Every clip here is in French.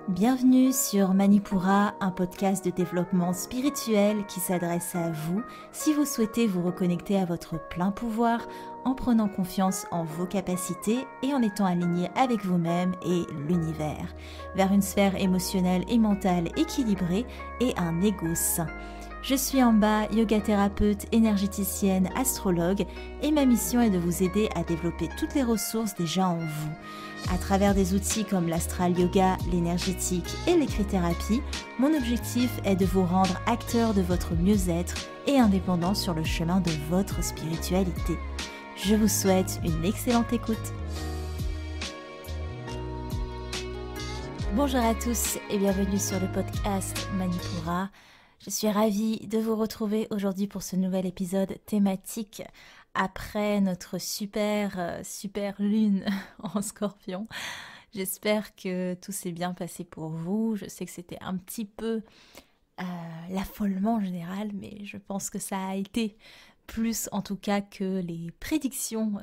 Bienvenue sur Manipura, un podcast de développement spirituel qui s'adresse à vous si vous souhaitez vous reconnecter à votre plein pouvoir en prenant confiance en vos capacités et en étant aligné avec vous-même et l'univers, vers une sphère émotionnelle et mentale équilibrée et un ego sain. Je suis Amba, yoga thérapeute, énergéticienne, astrologue et ma mission est de vous aider à développer toutes les ressources déjà en vous. À travers des outils comme l'astral yoga, l'énergétique et l'écrit-thérapie, mon objectif est de vous rendre acteur de votre mieux-être et indépendant sur le chemin de votre spiritualité. Je vous souhaite une excellente écoute. Bonjour à tous et bienvenue sur le podcast Manipura. Je suis ravie de vous retrouver aujourd'hui pour ce nouvel épisode thématique après notre super lune en Scorpion. J'espère que tout s'est bien passé pour vous. Je sais que c'était un petit peu l'affolement en général, mais je pense que ça a été plus en tout cas que les prédictions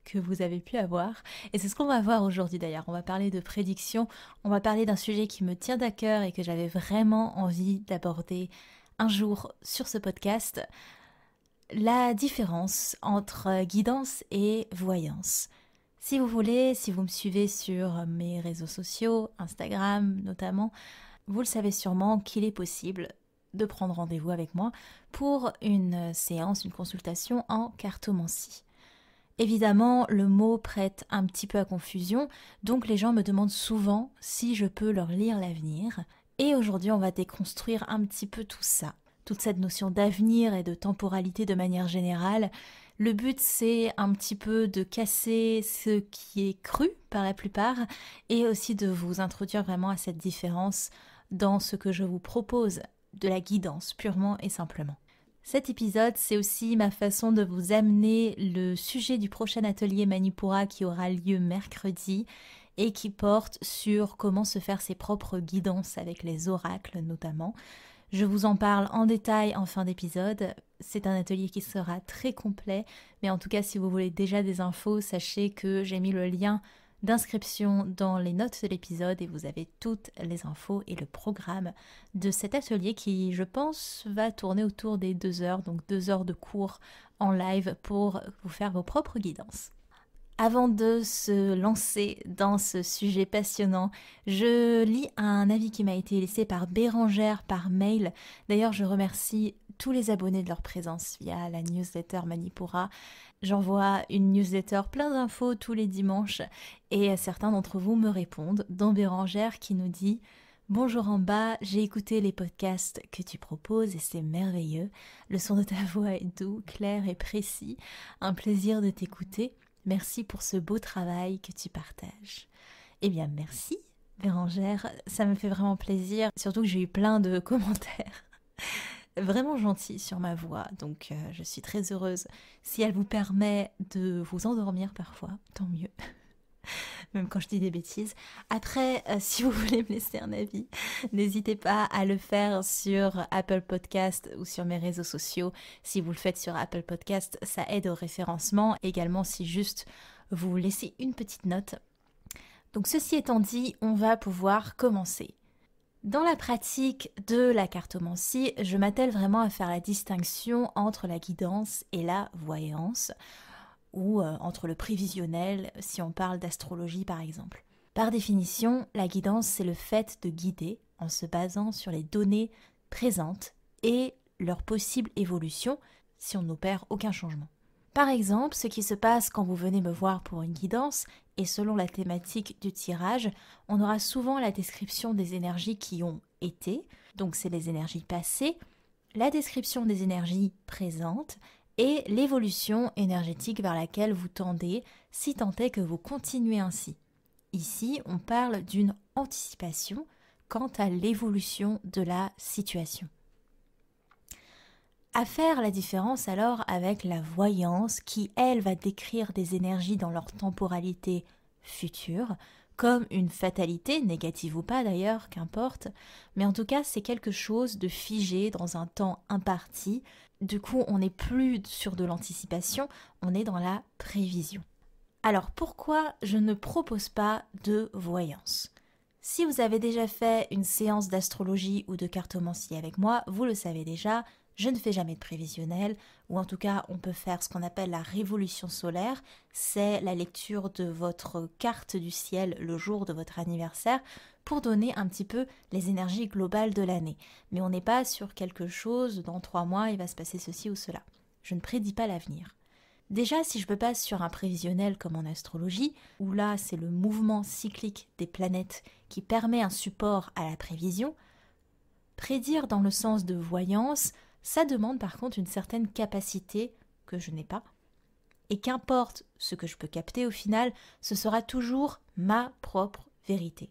que vous avez pu avoir. Et c'est ce qu'on va voir aujourd'hui d'ailleurs. On va parler de prédictions, on va parler d'un sujet qui me tient à cœur et que j'avais vraiment envie d'aborder un jour sur ce podcast. La différence entre guidance et voyance. Si vous voulez, si vous me suivez sur mes réseaux sociaux, Instagram notamment, vous le savez sûrement qu'il est possible de prendre rendez-vous avec moi pour une séance, une consultation en cartomancie. Évidemment, le mot prête un petit peu à confusion, donc les gens me demandent souvent si je peux leur lire l'avenir. Et aujourd'hui, on va déconstruire un petit peu tout ça. Toute cette notion d'avenir et de temporalité de manière générale. Le but, c'est un petit peu de casser ce qui est cru par la plupart et aussi de vous introduire vraiment à cette différence dans ce que je vous propose de la guidance purement et simplement. Cet épisode, c'est aussi ma façon de vous amener le sujet du prochain atelier Manipura qui aura lieu mercredi et qui porte sur comment se faire ses propres guidances avec les oracles notamment. Je vous en parle en détail en fin d'épisode. C'est un atelier qui sera très complet, mais en tout cas, si vous voulez déjà des infos, sachez que j'ai mis le lien d'inscription dans les notes de l'épisode et vous avez toutes les infos et le programme de cet atelier qui, je pense, va tourner autour des 2 heures, donc 2 heures de cours en live pour vous faire vos propres guidances. Avant de se lancer dans ce sujet passionnant, je lis un avis qui m'a été laissé par Bérangère par mail. D'ailleurs, je remercie tous les abonnés de leur présence via la newsletter Manipura. J'envoie une newsletter plein d'infos tous les dimanches et certains d'entre vous me répondent, dont Bérangère qui nous dit « Bonjour Amba, j'ai écouté les podcasts que tu proposes et c'est merveilleux. Le son de ta voix est doux, clair et précis. Un plaisir de t'écouter. Merci pour ce beau travail que tu partages. » Eh bien, merci Bérangère, ça me fait vraiment plaisir. Surtout que j'ai eu plein de commentaires vraiment gentils sur ma voix, donc je suis très heureuse. Si elle vous permet de vous endormir parfois, tant mieux. Même quand je dis des bêtises. Après, si vous voulez me laisser un avis, n'hésitez pas à le faire sur Apple Podcast ou sur mes réseaux sociaux. Si vous le faites sur Apple Podcast, ça aide au référencement. Également, si juste vous laissez une petite note. Donc ceci étant dit, on va pouvoir commencer. Dans la pratique de la cartomancie, je m'attelle vraiment à faire la distinction entre la guidance et la voyance, ou entre le prévisionnel, si on parle d'astrologie par exemple. Par définition, la guidance, c'est le fait de guider en se basant sur les données présentes et leur possible évolution si on n'opère aucun changement. Par exemple, ce qui se passe quand vous venez me voir pour une guidance, et selon la thématique du tirage, on aura souvent la description des énergies qui ont été, donc c'est les énergies passées, la description des énergies présentes, et l'évolution énergétique vers laquelle vous tendez, si tant est que vous continuez ainsi. Ici, on parle d'une anticipation quant à l'évolution de la situation. À faire la différence alors avec la voyance qui, elle, va décrire des énergies dans leur temporalité future, comme une fatalité, négative ou pas d'ailleurs, qu'importe, mais en tout cas c'est quelque chose de figé dans un temps imparti. Du coup on n'est plus sur de l'anticipation, on est dans la prévision. Alors pourquoi je ne propose pas de voyance ? Si vous avez déjà fait une séance d'astrologie ou de cartomancie avec moi, vous le savez déjà, je ne fais jamais de prévisionnel, ou en tout cas on peut faire ce qu'on appelle la révolution solaire, c'est la lecture de votre carte du ciel le jour de votre anniversaire pour donner un petit peu les énergies globales de l'année. Mais on n'est pas sur quelque chose, dans 3 mois il va se passer ceci ou cela. Je ne prédis pas l'avenir. Déjà, si je me base sur un prévisionnel comme en astrologie, où là c'est le mouvement cyclique des planètes qui permet un support à la prévision, prédire dans le sens de voyance, ça demande par contre une certaine capacité que je n'ai pas. Et qu'importe ce que je peux capter au final, ce sera toujours ma propre vérité.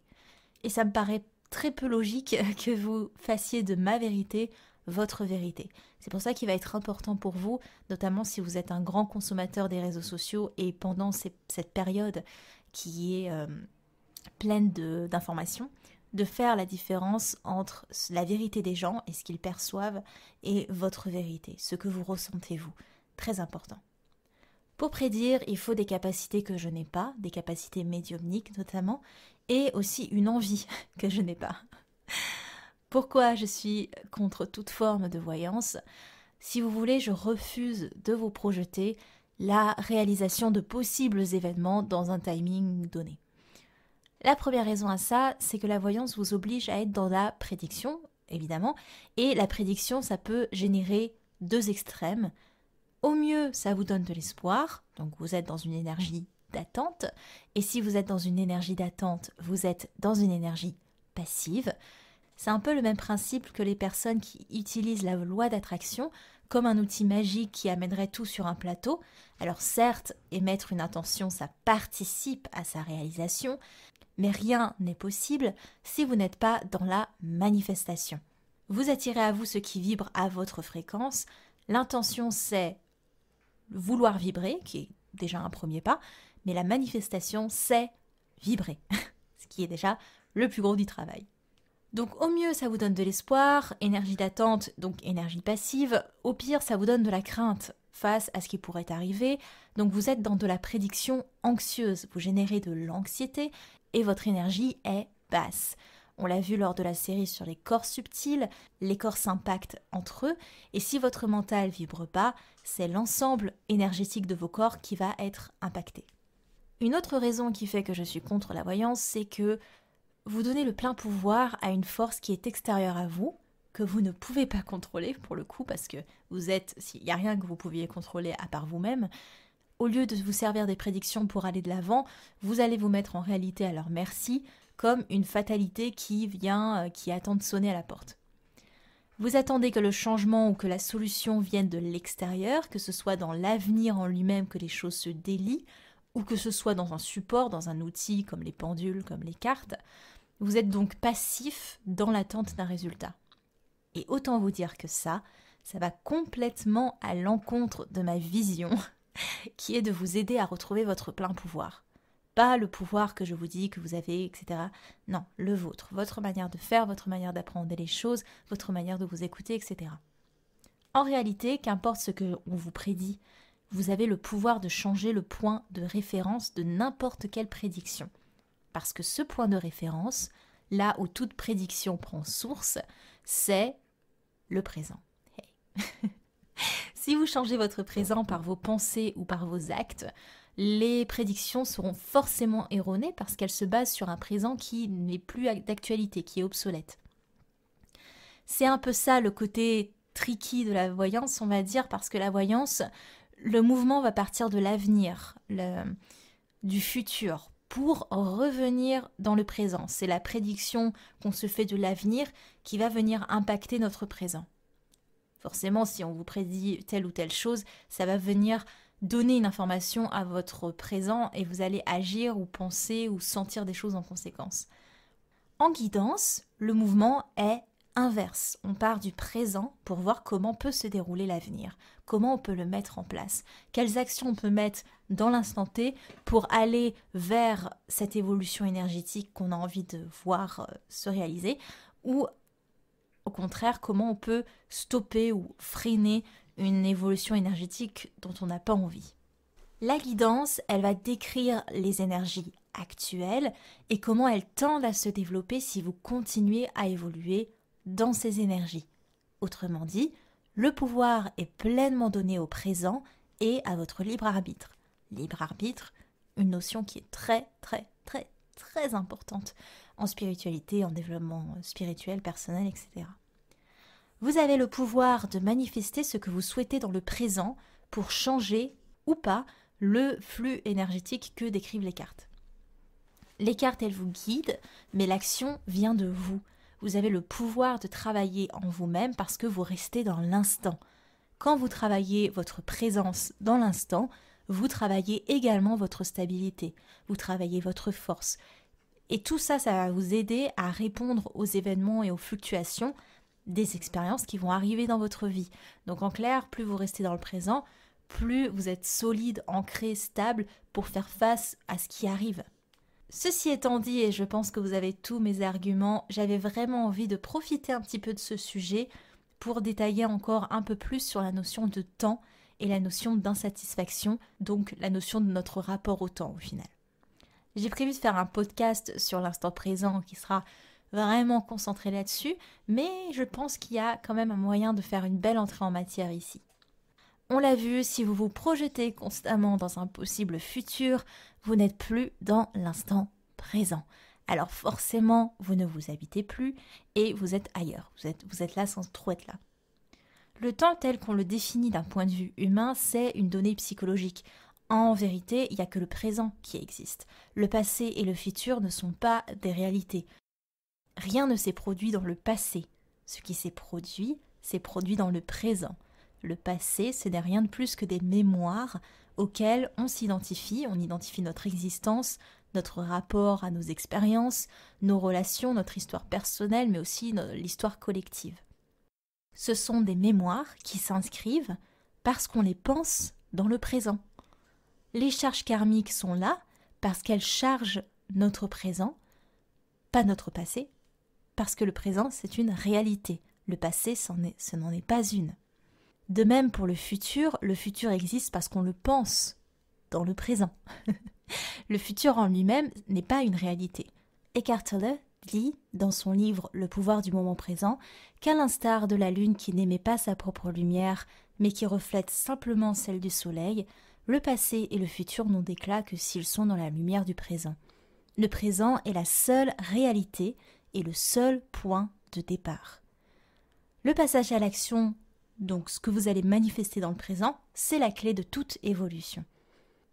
Et ça me paraît très peu logique que vous fassiez de ma vérité votre vérité. C'est pour ça qu'il va être important pour vous, notamment si vous êtes un grand consommateur des réseaux sociaux et pendant cette période qui est pleine d'informations, de faire la différence entre la vérité des gens et ce qu'ils perçoivent et votre vérité, ce que vous ressentez vous. Très important. Pour prédire, il faut des capacités que je n'ai pas, des capacités médiumniques notamment, et aussi une envie que je n'ai pas. Pourquoi je suis contre toute forme de voyance? Si vous voulez, je refuse de vous projeter la réalisation de possibles événements dans un timing donné. La première raison à ça, c'est que la voyance vous oblige à être dans la prédiction, évidemment, et la prédiction, ça peut générer 2 extrêmes. Au mieux, ça vous donne de l'espoir, donc vous êtes dans une énergie d'attente, et si vous êtes dans une énergie d'attente, vous êtes dans une énergie passive. C'est un peu le même principe que les personnes qui utilisent la loi d'attraction comme un outil magique qui amènerait tout sur un plateau. Alors certes, émettre une intention, ça participe à sa réalisation, mais rien n'est possible si vous n'êtes pas dans la manifestation. Vous attirez à vous ce qui vibre à votre fréquence. L'intention, c'est vouloir vibrer, qui est déjà un premier pas, mais la manifestation, c'est vibrer, ce qui est déjà le plus gros du travail. Donc au mieux, ça vous donne de l'espoir, énergie d'attente, donc énergie passive. Au pire, ça vous donne de la crainte face à ce qui pourrait arriver. Donc vous êtes dans de la prédiction anxieuse, vous générez de l'anxiété et votre énergie est basse. On l'a vu lors de la série sur les corps subtils, les corps s'impactent entre eux et si votre mental vibre pas, c'est l'ensemble énergétique de vos corps qui va être impacté. Une autre raison qui fait que je suis contre la voyance, c'est que vous donnez le plein pouvoir à une force qui est extérieure à vous, que vous ne pouvez pas contrôler pour le coup, parce que s'il n'y a rien que vous pouviez contrôler à part vous-même, au lieu de vous servir des prédictions pour aller de l'avant, vous allez vous mettre en réalité à leur merci, comme une fatalité qui attend de sonner à la porte. Vous attendez que le changement ou que la solution vienne de l'extérieur, que ce soit dans l'avenir en lui-même que les choses se délient, ou que ce soit dans un support, dans un outil comme les pendules, comme les cartes. Vous êtes donc passif dans l'attente d'un résultat. Et autant vous dire que ça va complètement à l'encontre de ma vision, qui est de vous aider à retrouver votre plein pouvoir. Pas le pouvoir que je vous dis que vous avez, etc. Non, le vôtre, votre manière de faire, votre manière d'apprendre les choses, votre manière de vous écouter, etc. En réalité, qu'importe ce qu'on vous prédit, vous avez le pouvoir de changer le point de référence de n'importe quelle prédiction. Parce que ce point de référence, là où toute prédiction prend source, c'est le présent. Hey. Si vous changez votre présent par vos pensées ou par vos actes, les prédictions seront forcément erronées parce qu'elles se basent sur un présent qui n'est plus d'actualité, qui est obsolète. C'est un peu ça le côté tricky de la voyance, on va dire, parce que la voyance, le mouvement va partir de l'avenir, du futur, pour revenir dans le présent. C'est la prédiction qu'on se fait de l'avenir qui va venir impacter notre présent. Forcément, si on vous prédit telle ou telle chose, ça va venir donner une information à votre présent et vous allez agir ou penser ou sentir des choses en conséquence. En guidance, le mouvement est inverse. On part du présent pour voir comment peut se dérouler l'avenir, comment on peut le mettre en place, quelles actions on peut mettre dans l'instant T pour aller vers cette évolution énergétique qu'on a envie de voir se réaliser, ou au contraire, comment on peut stopper ou freiner une évolution énergétique dont on n'a pas envie. La guidance, elle va décrire les énergies actuelles et comment elles tendent à se développer si vous continuez à évoluer dans ces énergies. Autrement dit, le pouvoir est pleinement donné au présent et à votre libre arbitre. Libre arbitre, une notion qui est très importante en spiritualité, en développement spirituel, personnel, etc. Vous avez le pouvoir de manifester ce que vous souhaitez dans le présent pour changer ou pas le flux énergétique que décrivent les cartes. Les cartes, elles vous guident, mais l'action vient de vous. Vous avez le pouvoir de travailler en vous-même parce que vous restez dans l'instant. Quand vous travaillez votre présence dans l'instant, vous travaillez également votre stabilité, vous travaillez votre force. Et tout ça, ça va vous aider à répondre aux événements et aux fluctuations des expériences qui vont arriver dans votre vie. Donc en clair, plus vous restez dans le présent, plus vous êtes solide, ancré, stable pour faire face à ce qui arrive. Ceci étant dit, et je pense que vous avez tous mes arguments, j'avais vraiment envie de profiter un petit peu de ce sujet pour détailler encore un peu plus sur la notion de temps et la notion d'insatisfaction, donc la notion de notre rapport au temps au final. J'ai prévu de faire un podcast sur l'instant présent qui sera vraiment concentré là-dessus, mais je pense qu'il y a quand même un moyen de faire une belle entrée en matière ici. On l'a vu, si vous vous projetez constamment dans un possible futur, vous n'êtes plus dans l'instant présent. Alors forcément, vous ne vous habitez plus et vous êtes ailleurs. Vous êtes là sans trop être là. Le temps tel qu'on le définit d'un point de vue humain, c'est une donnée psychologique. En vérité, il n'y a que le présent qui existe. Le passé et le futur ne sont pas des réalités. Rien ne s'est produit dans le passé. Ce qui s'est produit dans le présent. Le passé, ce n'est rien de plus que des mémoires auxquelles on s'identifie, on identifie notre existence, notre rapport à nos expériences, nos relations, notre histoire personnelle, mais aussi l'histoire collective. Ce sont des mémoires qui s'inscrivent parce qu'on les pense dans le présent. Les charges karmiques sont là parce qu'elles chargent notre présent, pas notre passé, parce que le présent, c'est une réalité. Le passé, ce n'en est pas une. De même pour le futur existe parce qu'on le pense dans le présent. Le futur en lui-même n'est pas une réalité. Eckhart Tolle dit dans son livre Le pouvoir du moment présent qu'à l'instar de la lune qui n'émet pas sa propre lumière mais qui reflète simplement celle du soleil, le passé et le futur n'ont d'éclat que s'ils sont dans la lumière du présent. Le présent est la seule réalité et le seul point de départ. Le passage à l'action, donc ce que vous allez manifester dans le présent, c'est la clé de toute évolution.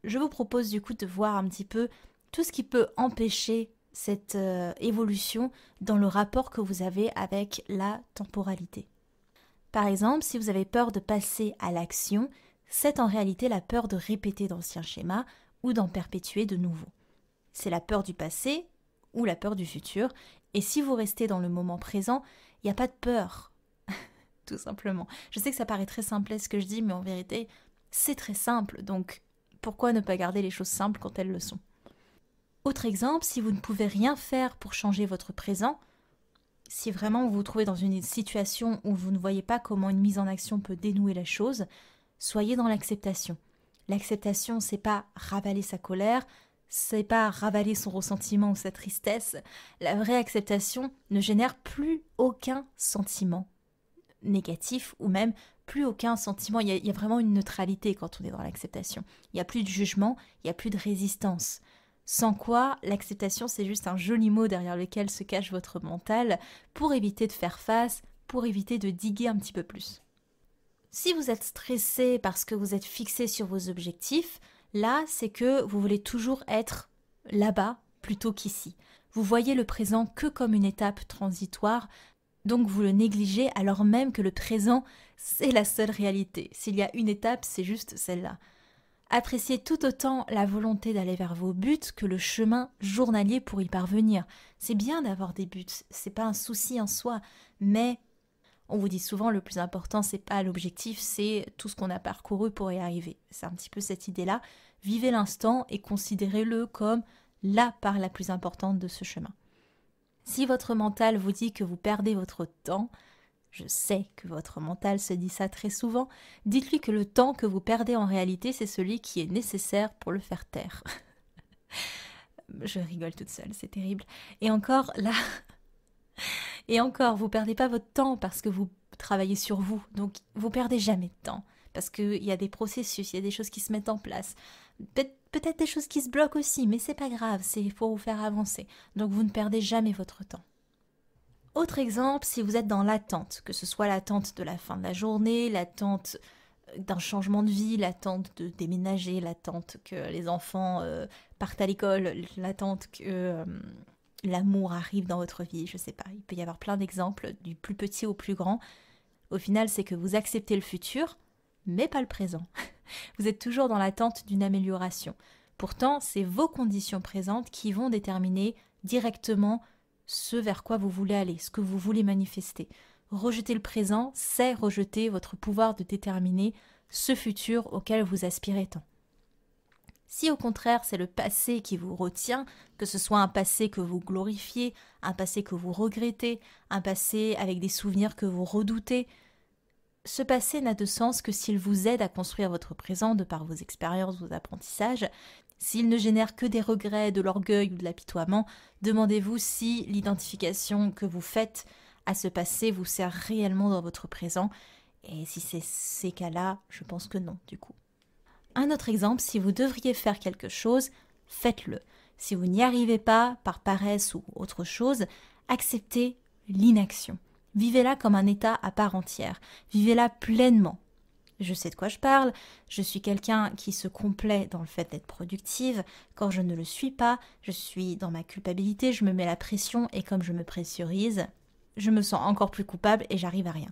Je vous propose du coup de voir un petit peu tout ce qui peut empêcher cette évolution dans le rapport que vous avez avec la temporalité. Par exemple, si vous avez peur de passer à l'action, c'est en réalité la peur de répéter d'anciens schémas ou d'en perpétuer de nouveaux. C'est la peur du passé ou la peur du futur. Et si vous restez dans le moment présent, il n'y a pas de peur, tout simplement. Je sais que ça paraît très simple ce que je dis, mais en vérité, c'est très simple. Donc, pourquoi ne pas garder les choses simples quand elles le sont ? Autre exemple, si vous ne pouvez rien faire pour changer votre présent, si vraiment vous vous trouvez dans une situation où vous ne voyez pas comment une mise en action peut dénouer la chose, soyez dans l'acceptation. L'acceptation, c'est pas ravaler sa colère, c'est pas ravaler son ressentiment ou sa tristesse. La vraie acceptation ne génère plus aucun sentiment négatif ou même plus aucun sentiment. Il y a vraiment une neutralité quand on est dans l'acceptation. Il n'y a plus de jugement, il n'y a plus de résistance. Sans quoi, l'acceptation, c'est juste un joli mot derrière lequel se cache votre mental pour éviter de faire face, pour éviter de diguer un petit peu plus. Si vous êtes stressé parce que vous êtes fixé sur vos objectifs, là, c'est que vous voulez toujours être là-bas plutôt qu'ici. Vous voyez le présent que comme une étape transitoire, donc vous le négligez alors même que le présent, c'est la seule réalité. S'il y a une étape, c'est juste celle-là. Appréciez tout autant la volonté d'aller vers vos buts que le chemin journalier pour y parvenir. C'est bien d'avoir des buts, c'est pas un souci en soi, mais on vous dit souvent le plus important c'est pas l'objectif, c'est tout ce qu'on a parcouru pour y arriver. C'est un petit peu cette idée-là. Vivez l'instant et considérez-le comme la part la plus importante de ce chemin. Si votre mental vous dit que vous perdez votre temps, je sais que votre mental se dit ça très souvent, dites-lui que le temps que vous perdez en réalité, c'est celui qui est nécessaire pour le faire taire. Je rigole toute seule, c'est terrible. Et encore, là, et encore, vous perdez pas votre temps parce que vous travaillez sur vous. Donc, vous perdez jamais de temps. Parce qu'il y a des processus, il y a des choses qui se mettent en place. Peut-être des choses qui se bloquent aussi, mais c'est pas grave, c'est pour vous faire avancer. Donc, vous ne perdez jamais votre temps. Autre exemple, si vous êtes dans l'attente, que ce soit l'attente de la fin de la journée, l'attente d'un changement de vie, l'attente de déménager, l'attente que les enfants partent à l'école, l'attente que l'amour arrive dans votre vie, je sais pas, il peut y avoir plein d'exemples, du plus petit au plus grand. Au final, c'est que vous acceptez le futur, mais pas le présent. Vous êtes toujours dans l'attente d'une amélioration. Pourtant, c'est vos conditions présentes qui vont déterminer directement ce vers quoi vous voulez aller, ce que vous voulez manifester. Rejeter le présent, c'est rejeter votre pouvoir de déterminer ce futur auquel vous aspirez tant. Si au contraire c'est le passé qui vous retient, que ce soit un passé que vous glorifiez, un passé que vous regrettez, un passé avec des souvenirs que vous redoutez, ce passé n'a de sens que s'il vous aide à construire votre présent de par vos expériences, vos apprentissages. S'il ne génère que des regrets, de l'orgueil ou de l'apitoiement, demandez-vous si l'identification que vous faites à ce passé vous sert réellement dans votre présent. Et si c'est ces cas-là, je pense que non, du coup. Un autre exemple, si vous devriez faire quelque chose, faites-le. Si vous n'y arrivez pas, par paresse ou autre chose, acceptez l'inaction. Vivez-la comme un état à part entière. Vivez-la pleinement. Je sais de quoi je parle, je suis quelqu'un qui se complaît dans le fait d'être productive. Quand je ne le suis pas, je suis dans ma culpabilité, je me mets la pression et comme je me pressurise, je me sens encore plus coupable et j'arrive à rien.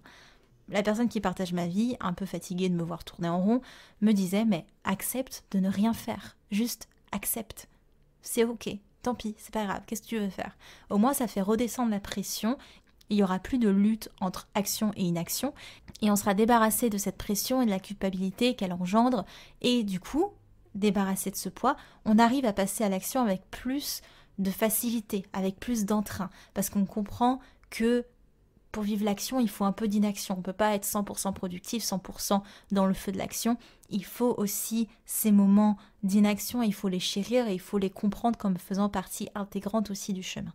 La personne qui partage ma vie, un peu fatiguée de me voir tourner en rond, me disait « mais accepte de ne rien faire, juste accepte. C'est ok, tant pis, c'est pas grave, qu'est-ce que tu veux faire ?» Au moins ça fait redescendre la pression. Il n'y aura plus de lutte entre action et inaction et on sera débarrassé de cette pression et de la culpabilité qu'elle engendre et du coup, débarrassé de ce poids, on arrive à passer à l'action avec plus de facilité, avec plus d'entrain parce qu'on comprend que pour vivre l'action, il faut un peu d'inaction. On ne peut pas être 100% productif, 100% dans le feu de l'action. Il faut aussi ces moments d'inaction, il faut les chérir et il faut les comprendre comme faisant partie intégrante aussi du chemin.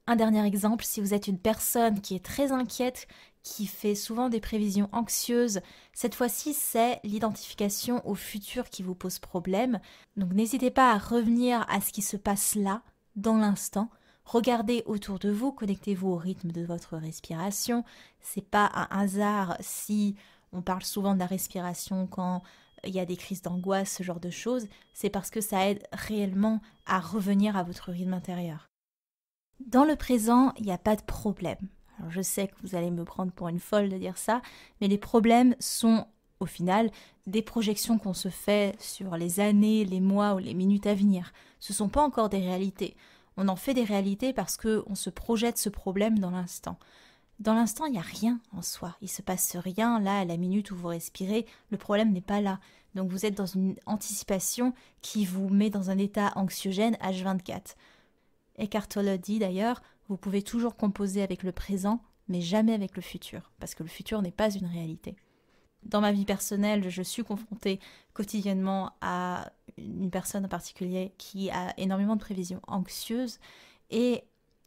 Un dernier exemple, si vous êtes une personne qui est très inquiète, qui fait souvent des prévisions anxieuses, cette fois-ci c'est l'identification au futur qui vous pose problème. Donc n'hésitez pas à revenir à ce qui se passe là, dans l'instant. Regardez autour de vous, connectez-vous au rythme de votre respiration. C'est pas un hasard si on parle souvent de la respiration quand il y a des crises d'angoisse, ce genre de choses. C'est parce que ça aide réellement à revenir à votre rythme intérieur. Dans le présent, il n'y a pas de problème. Alors je sais que vous allez me prendre pour une folle de dire ça, mais les problèmes sont, au final, des projections qu'on se fait sur les années, les mois ou les minutes à venir. Ce ne sont pas encore des réalités. On en fait des réalités parce qu'on se projette ce problème dans l'instant. Dans l'instant, il n'y a rien en soi. Il ne se passe rien là à la minute où vous respirez. Le problème n'est pas là. Donc vous êtes dans une anticipation qui vous met dans un état anxiogène H24. Eckhart Tolle dit d'ailleurs, vous pouvez toujours composer avec le présent, mais jamais avec le futur, parce que le futur n'est pas une réalité. Dans ma vie personnelle, je suis confrontée quotidiennement à une personne en particulier qui a énormément de prévisions anxieuses, et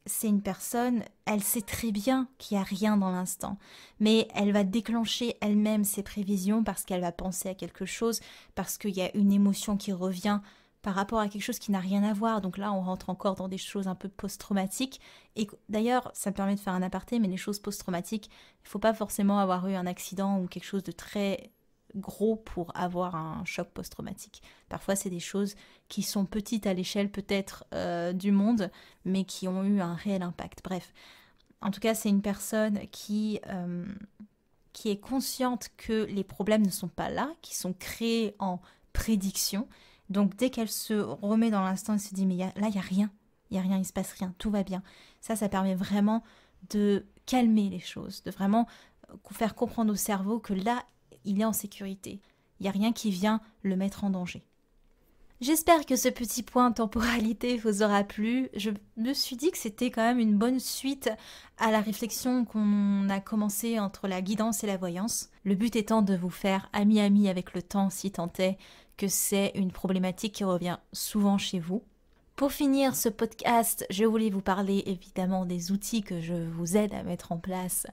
c'est une personne, elle sait très bien qu'il n'y a rien dans l'instant, mais elle va déclencher elle-même ses prévisions parce qu'elle va penser à quelque chose, parce qu'il y a une émotion qui revient par rapport à quelque chose qui n'a rien à voir. Donc là, on rentre encore dans des choses un peu post-traumatiques. Et d'ailleurs, ça me permet de faire un aparté, mais les choses post-traumatiques, il ne faut pas forcément avoir eu un accident ou quelque chose de très gros pour avoir un choc post-traumatique. Parfois, c'est des choses qui sont petites à l'échelle peut-être du monde, mais qui ont eu un réel impact. Bref, en tout cas, c'est une personne qui est consciente que les problèmes ne sont pas là, qui sont créés en prédiction. Donc dès qu'elle se remet dans l'instant, elle se dit mais là il n'y a rien, il ne se passe rien, tout va bien. Ça permet vraiment de calmer les choses, de vraiment faire comprendre au cerveau que là il est en sécurité. Il n'y a rien qui vient le mettre en danger. J'espère que ce petit point temporalité vous aura plu. Je me suis dit que c'était quand même une bonne suite à la réflexion qu'on a commencé entre la guidance et la voyance. Le but étant de vous faire ami-ami avec le temps si tant est que c'est une problématique qui revient souvent chez vous. Pour finir ce podcast, je voulais vous parler évidemment des outils que je vous aide à mettre en place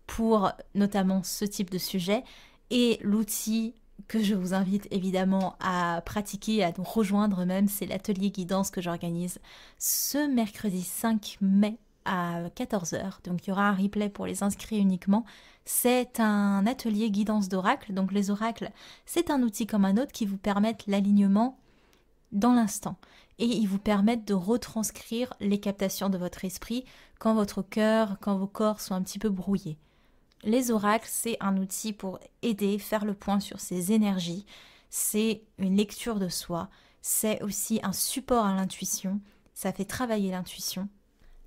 pour notamment ce type de sujet. Et l'outil que je vous invite évidemment à pratiquer, à nous rejoindre même, c'est l'atelier guidance que j'organise ce mercredi 5 mai à 14h. Donc il y aura un replay pour les inscrits uniquement. C'est un atelier guidance d'oracle. Donc les oracles, c'est un outil comme un autre qui vous permettent l'alignement dans l'instant. Et ils vous permettent de retranscrire les captations de votre esprit quand votre cœur, quand vos corps sont un petit peu brouillés. Les oracles, c'est un outil pour aider, faire le point sur ses énergies. C'est une lecture de soi. C'est aussi un support à l'intuition. Ça fait travailler l'intuition.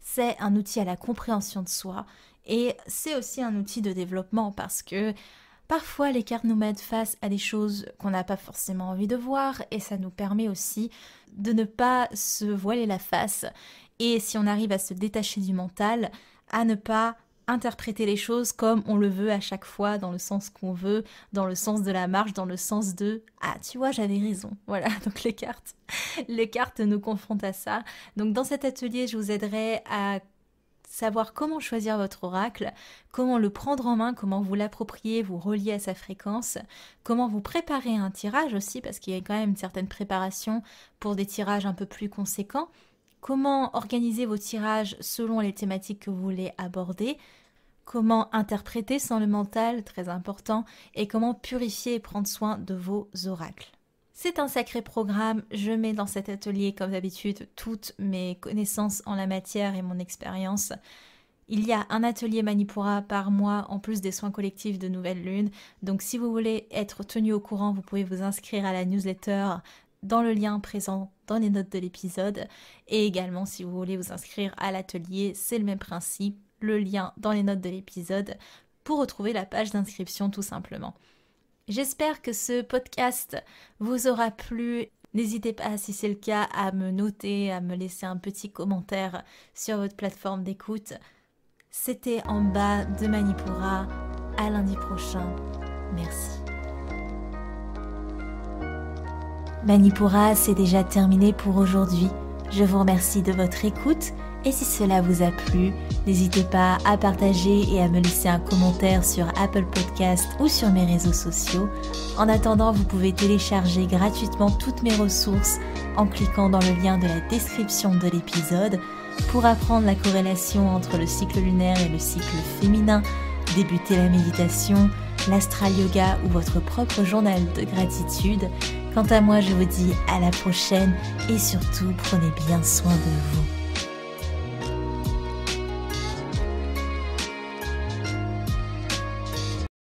C'est un outil à la compréhension de soi. Et c'est aussi un outil de développement parce que parfois les cartes nous mettent face à des choses qu'on n'a pas forcément envie de voir. Et ça nous permet aussi de ne pas se voiler la face. Et si on arrive à se détacher du mental, à ne pas interpréter les choses comme on le veut à chaque fois, dans le sens qu'on veut, dans le sens de la marche, dans le sens de « Ah, tu vois, j'avais raison ». Voilà, donc les cartes nous confrontent à ça. Donc dans cet atelier, je vous aiderai à savoir comment choisir votre oracle, comment le prendre en main, comment vous l'approprier, vous relier à sa fréquence, comment vous préparer à un tirage aussi, parce qu'il y a quand même une certaine préparation pour des tirages un peu plus conséquents. Comment organiser vos tirages selon les thématiques que vous voulez aborder, comment interpréter sans le mental, très important, et comment purifier et prendre soin de vos oracles. C'est un sacré programme, je mets dans cet atelier comme d'habitude toutes mes connaissances en la matière et mon expérience. Il y a un atelier Manipura par mois en plus des soins collectifs de Nouvelle Lune, donc si vous voulez être tenu au courant, vous pouvez vous inscrire à la newsletter dans le lien présent dans les notes de l'épisode. Et également, si vous voulez vous inscrire à l'atelier, c'est le même principe, le lien dans les notes de l'épisode pour retrouver la page d'inscription tout simplement. J'espère que ce podcast vous aura plu. N'hésitez pas, si c'est le cas, à me noter, à me laisser un petit commentaire sur votre plateforme d'écoute. C'était en bas de Manipura. À lundi prochain. Merci. Manipura, c'est déjà terminé pour aujourd'hui. Je vous remercie de votre écoute et si cela vous a plu, n'hésitez pas à partager et à me laisser un commentaire sur Apple Podcast ou sur mes réseaux sociaux. En attendant, vous pouvez télécharger gratuitement toutes mes ressources en cliquant dans le lien de la description de l'épisode pour apprendre la corrélation entre le cycle lunaire et le cycle féminin, débuter la méditation, l'astral yoga ou votre propre journal de gratitude. Quant à moi, je vous dis à la prochaine et surtout, prenez bien soin de vous.